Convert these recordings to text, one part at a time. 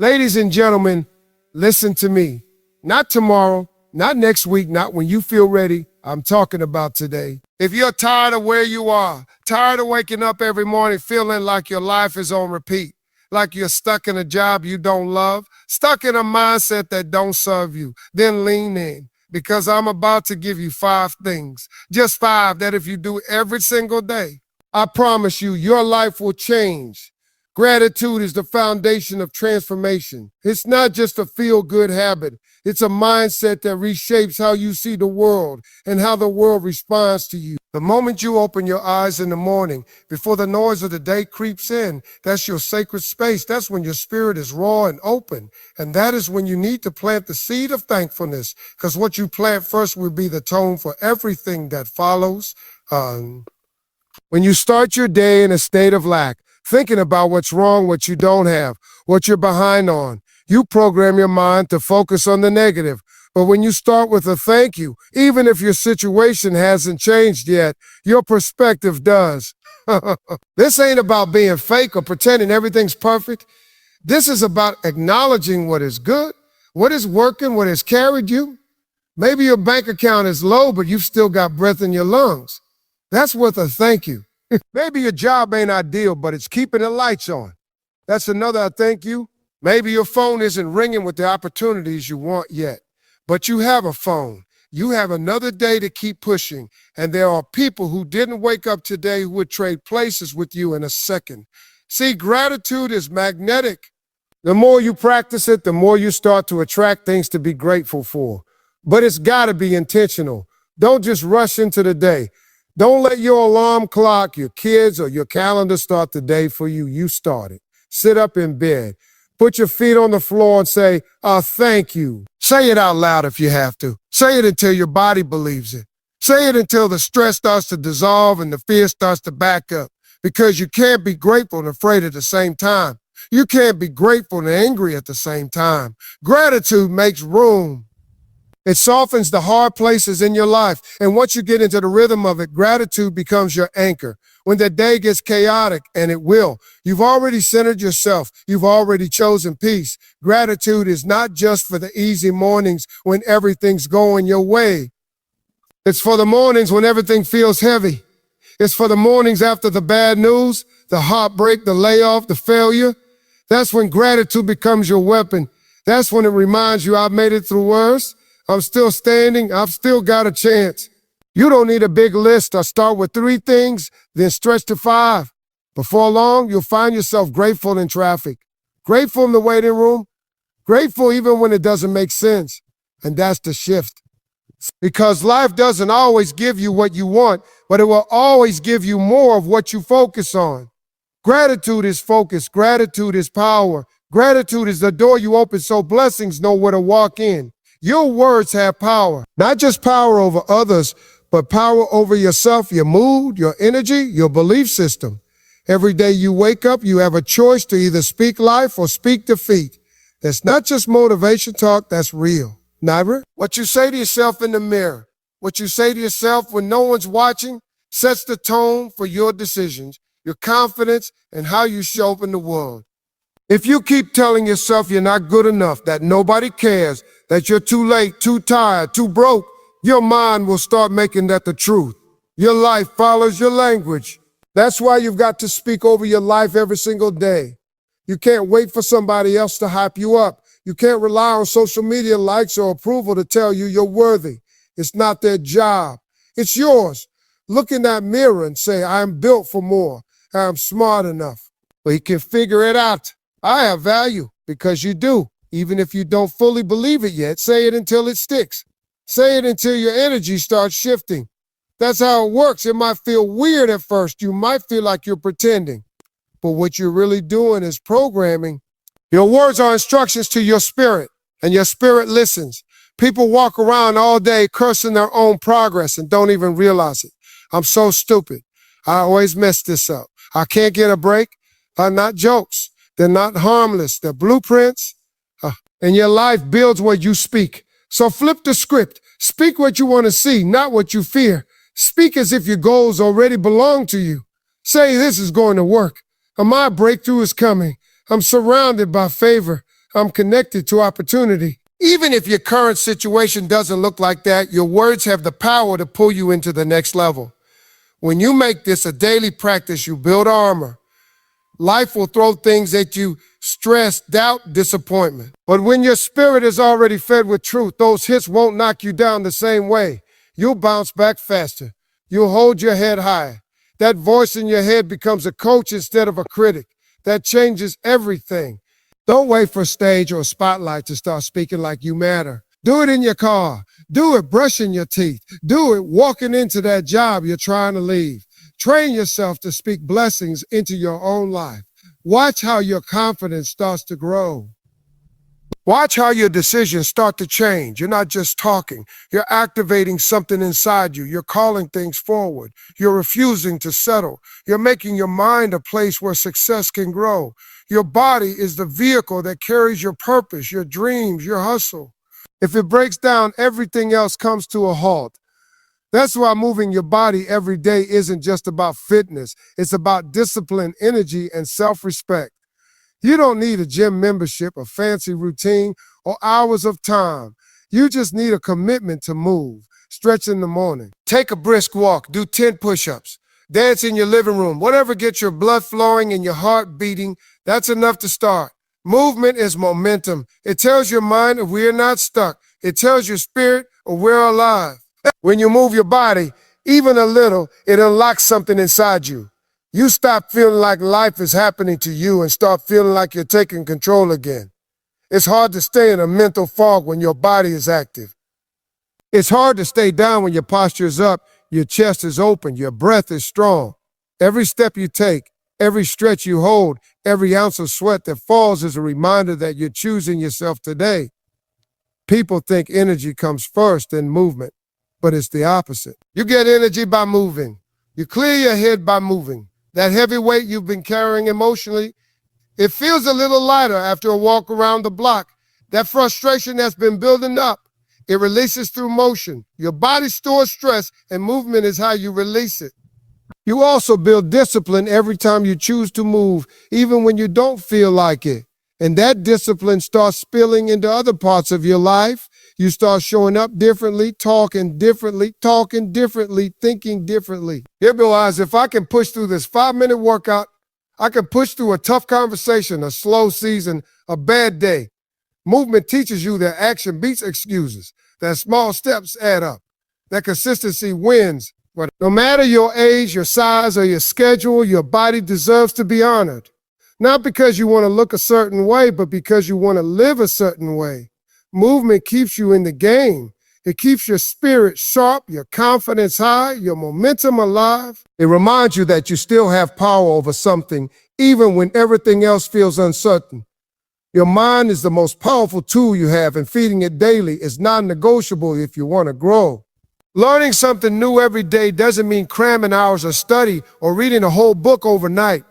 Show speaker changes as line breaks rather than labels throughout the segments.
Ladies and gentlemen, listen to me. Not tomorrow, not next week, not when you feel ready. I'm talking about today. If you're tired of where you are, tired of waking up every morning feeling like your life is on repeat, like you're stuck in a job you don't love, stuck in a mindset that don't serve you, then lean in because I'm about to give you 5 things, just 5 that if you do every single day, I promise you, your life will change. Gratitude is the foundation of transformation. It's not just a feel-good habit. It's a mindset that reshapes how you see the world and how the world responds to you. The moment you open your eyes in the morning, before the noise of the day creeps in, that's your sacred space. That's when your spirit is raw and open. And that is when you need to plant the seed of thankfulness, because what you plant first will be the tone for everything that follows. When you start your day in a state of lack, thinking about what's wrong, what you don't have, what you're behind on, you program your mind to focus on the negative. But when you start with a thank you, even if your situation hasn't changed yet, your perspective does. This ain't about being fake or pretending everything's perfect. This is about acknowledging what is good, what is working, what has carried you. Maybe your bank account is low, but you've still got breath in your lungs. That's worth a thank you. Maybe your job ain't ideal, but it's keeping the lights on. That's another thank you. Maybe your phone isn't ringing with the opportunities you want yet, but you have a phone. You have another day to keep pushing, and there are people who didn't wake up today who would trade places with you in a second. See, gratitude is magnetic. The more you practice it, the more you start to attract things to be grateful for. But it's got to be intentional. Don't just rush into the day. Don't let your alarm clock, your kids, or your calendar start the day for you. You start it. Sit up in bed. Put your feet on the floor and say, thank you. Say it out loud if you have to. Say it until your body believes it. Say it until the stress starts to dissolve and the fear starts to back up. Because you can't be grateful and afraid at the same time. You can't be grateful and angry at the same time. Gratitude makes room. It softens the hard places in your life. And once you get into the rhythm of it, gratitude becomes your anchor. When the day gets chaotic, and it will, you've already centered yourself. You've already chosen peace. Gratitude is not just for the easy mornings when everything's going your way. It's for the mornings when everything feels heavy. It's for the mornings after the bad news, the heartbreak, the layoff, the failure. That's when gratitude becomes your weapon. That's when it reminds you I've made it through worse. I'm still standing. I've still got a chance. You don't need a big list. I start with 3 things, then stretch to 5. Before long, you'll find yourself grateful in traffic, grateful in the waiting room, grateful even when it doesn't make sense. And that's the shift. Because life doesn't always give you what you want, but it will always give you more of what you focus on. Gratitude is focus. Gratitude is power. Gratitude is the door you open so blessings know where to walk in. Your words have power, not just power over others, but power over yourself, your mood, your energy, your belief system. Every day you wake up, you have a choice to either speak life or speak defeat. That's not just motivation talk, that's real. Neither. What you say to yourself in the mirror, what you say to yourself when no one's watching, sets the tone for your decisions, your confidence, and how you show up in the world. If you keep telling yourself you're not good enough, that nobody cares, that you're too late, too tired, too broke, your mind will start making that the truth. Your life follows your language. That's why you've got to speak over your life every single day. You can't wait for somebody else to hype you up. You can't rely on social media likes or approval to tell you you're worthy. It's not their job. It's yours. Look in that mirror and say, I'm built for more. I'm smart enough. But you can figure it out. I have value, because you do. Even if you don't fully believe it yet, say it until it sticks. Say it until your energy starts shifting. That's how it works. It might feel weird at first. You might feel like you're pretending. But what you're really doing is programming. Your words are instructions to your spirit, and your spirit listens. People walk around all day cursing their own progress and don't even realize it. I'm so stupid. I always mess this up. I can't get a break. Not jokes. They're not harmless. They're blueprints. And your life builds what you speak. So flip the script. Speak what you want to see, not what you fear. Speak as if your goals already belong to you. Say this is going to work. My breakthrough is coming. I'm surrounded by favor. I'm connected to opportunity. Even if your current situation doesn't look like that, your words have the power to pull you into the next level. When you make this a daily practice, you build armor. Life will throw things at you: stress, doubt, disappointment. But when your spirit is already fed with truth, those hits won't knock you down the same way. You'll bounce back faster. You'll hold your head high. That voice in your head becomes a coach instead of a critic. That changes everything. Don't wait for a stage or a spotlight to start speaking like you matter. Do it in your car. Do it brushing your teeth. Do it walking into that job you're trying to leave. Train yourself to speak blessings into your own life. Watch how your confidence starts to grow. Watch how your decisions start to change. You're not just talking. You're activating something inside you. You're calling things forward. You're refusing to settle. You're making your mind a place where success can grow. Your body is the vehicle that carries your purpose, your dreams, your hustle. If it breaks down, everything else comes to a halt. That's why moving your body every day isn't just about fitness. It's about discipline, energy, and self-respect. You don't need a gym membership, a fancy routine, or hours of time. You just need a commitment to move. Stretch in the morning. Take a brisk walk. Do 10 push-ups. Dance in your living room. Whatever gets your blood flowing and your heart beating, that's enough to start. Movement is momentum. It tells your mind that we're not stuck. It tells your spirit that we're alive. When you move your body, even a little, it unlocks something inside you. You stop feeling like life is happening to you and start feeling like you're taking control again. It's hard to stay in a mental fog when your body is active. It's hard to stay down when your posture is up, your chest is open, your breath is strong. Every step you take, every stretch you hold, every ounce of sweat that falls is a reminder that you're choosing yourself today. People think energy comes first, then movement, but it's the opposite. You get energy by moving. You clear your head by moving. That heavy weight you've been carrying emotionally, it feels a little lighter after a walk around the block. That frustration that's been building up, it releases through motion. Your body stores stress, and movement is how you release it. You also build discipline every time you choose to move, even when you don't feel like it. And that discipline starts spilling into other parts of your life. You start showing up differently, talking differently, thinking differently. You realize if I can push through this 5-minute workout, I can push through a tough conversation, a slow season, a bad day. Movement teaches you that action beats excuses, that small steps add up, that consistency wins. But no matter your age, your size, or your schedule, your body deserves to be honored. Not because you want to look a certain way, but because you want to live a certain way. Movement keeps you in the game. It keeps your spirit sharp, your confidence high, your momentum alive. It reminds you that you still have power over something, even when everything else feels uncertain. Your mind is the most powerful tool you have, and feeding it daily is non-negotiable if you want to grow. Learning something new every day doesn't mean cramming hours of study or reading a whole book overnight.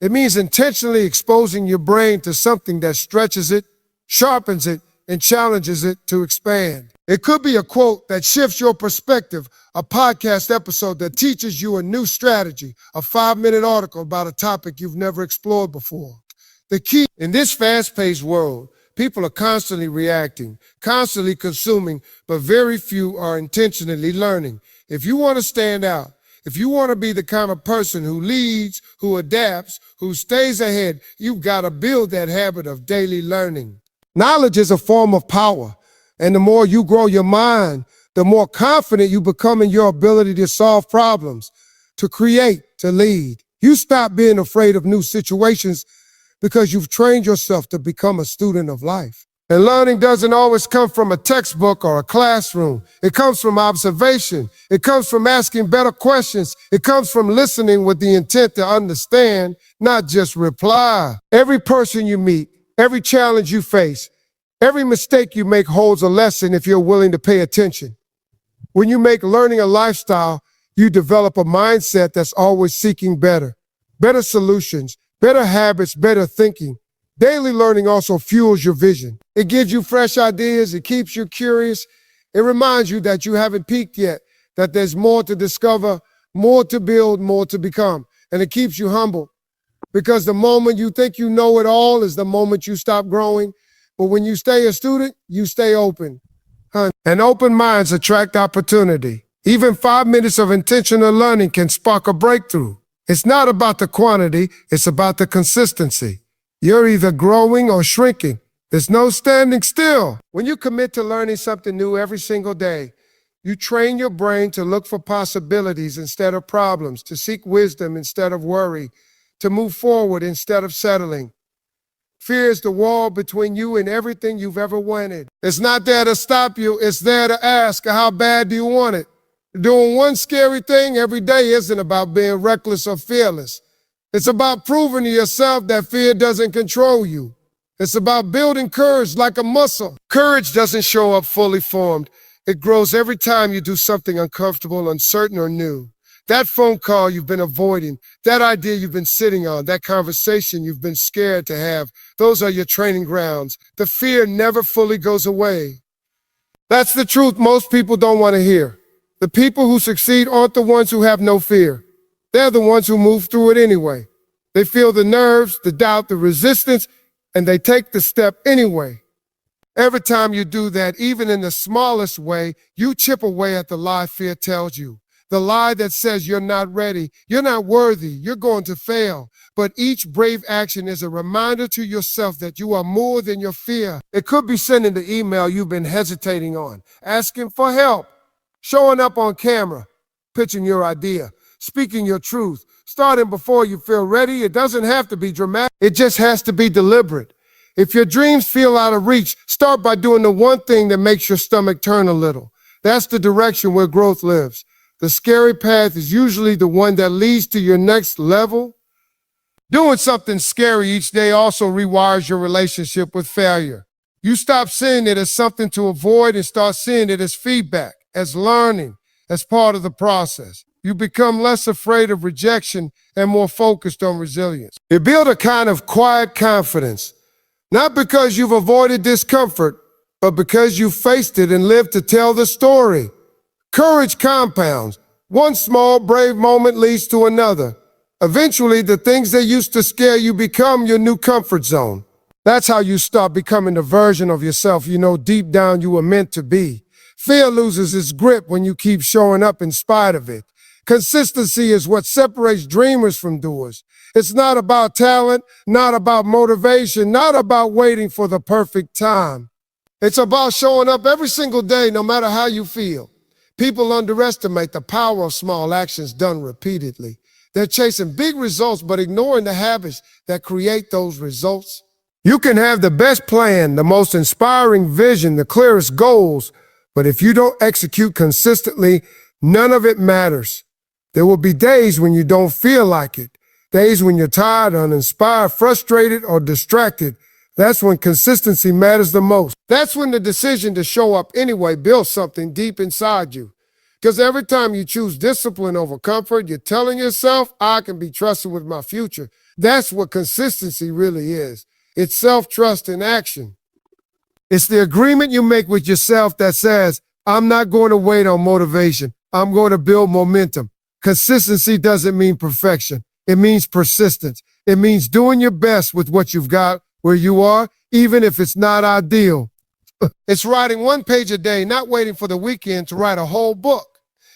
It means intentionally exposing your brain to something that stretches it, sharpens it, and challenges it to expand. It could be a quote that shifts your perspective, a podcast episode that teaches you a new strategy, a 5-minute article about a topic you've never explored before. The key in this fast-paced world, people are constantly reacting, constantly consuming, but very few are intentionally learning. If you want to stand out, if you want to be the kind of person who leads, who adapts, who stays ahead, you've got to build that habit of daily learning. Knowledge is a form of power, and the more you grow your mind, the more confident you become in your ability to solve problems, to create, to lead. You stop being afraid of new situations because you've trained yourself to become a student of life. And learning doesn't always come from a textbook or a classroom. It comes from observation. It comes from asking better questions. It comes from listening with the intent to understand, not just reply. Every person you meet, every challenge you face, every mistake you make holds a lesson if you're willing to pay attention. When you make learning a lifestyle, you develop a mindset that's always seeking better solutions, better habits, better thinking. Daily learning also fuels your vision. It gives you fresh ideas. It keeps you curious. It reminds you that you haven't peaked yet, that there's more to discover, more to build, more to become. And it keeps you humble because the moment you think you know it all is the moment you stop growing. But when you stay a student, you stay open. And open minds attract opportunity. Even 5 minutes of intentional learning can spark a breakthrough. It's not about the quantity, it's about the consistency. You're either growing or shrinking. There's no standing still. When you commit to learning something new every single day, you train your brain to look for possibilities instead of problems, to seek wisdom instead of worry, to move forward instead of settling. Fear is the wall between you and everything you've ever wanted. It's not there to stop you, it's there to ask, how bad do you want it? Doing one scary thing every day isn't about being reckless or fearless. It's about proving to yourself that fear doesn't control you. It's about building courage like a muscle. Courage doesn't show up fully formed. It grows every time you do something uncomfortable, uncertain, or new. That phone call you've been avoiding, that idea you've been sitting on, that conversation you've been scared to have, those are your training grounds. The fear never fully goes away. That's the truth most people don't want to hear. The people who succeed aren't the ones who have no fear. They're the ones who move through it anyway. They feel the nerves, the doubt, the resistance, and they take the step anyway. Every time you do that, even in the smallest way, you chip away at the lie fear tells you. The lie that says you're not ready, you're not worthy, you're going to fail. But each brave action is a reminder to yourself that you are more than your fear. It could be sending the email you've been hesitating on, asking for help, showing up on camera, pitching your idea, speaking your truth, starting before you feel ready. It doesn't have to be dramatic. It just has to be deliberate. If your dreams feel out of reach, start by doing the one thing that makes your stomach turn a little. That's the direction where growth lives. The scary path is usually the one that leads to your next level. Doing something scary each day also rewires your relationship with failure. You stop seeing it as something to avoid and start seeing it as feedback, as learning, as part of the process. You become less afraid of rejection and more focused on resilience. You build a kind of quiet confidence, not because you've avoided discomfort, but because you faced it and lived to tell the story. Courage compounds. One small, brave moment leads to another. Eventually, the things that used to scare you become your new comfort zone. That's how you start becoming the version of yourself you know deep down you were meant to be. Fear loses its grip when you keep showing up in spite of it. Consistency is what separates dreamers from doers. It's not about talent, not about motivation, not about waiting for the perfect time. It's about showing up every single day, no matter how you feel. People underestimate the power of small actions done repeatedly. They're chasing big results, but ignoring the habits that create those results. You can have the best plan, the most inspiring vision, the clearest goals, but if you don't execute consistently, none of it matters. There will be days when you don't feel like it, days when you're tired, uninspired, frustrated, or distracted. That's when consistency matters the most. That's when the decision to show up anyway builds something deep inside you. Because every time you choose discipline over comfort, you're telling yourself, I can be trusted with my future. That's what consistency really is. It's self-trust in action. It's the agreement you make with yourself that says, I'm not going to wait on motivation. I'm going to build momentum. Consistency doesn't mean perfection. It means persistence. It means doing your best with what you've got where you are, even if it's not ideal. It's writing one page a day, not waiting for the weekend to write a whole book.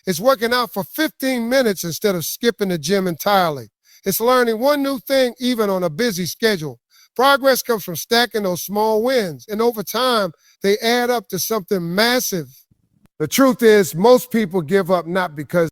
It's working out for 15 minutes instead of skipping the gym entirely. It's learning one new thing even on a busy schedule. Progress comes from stacking those small wins, and over time, they add up to something massive. The truth is, most people give up not because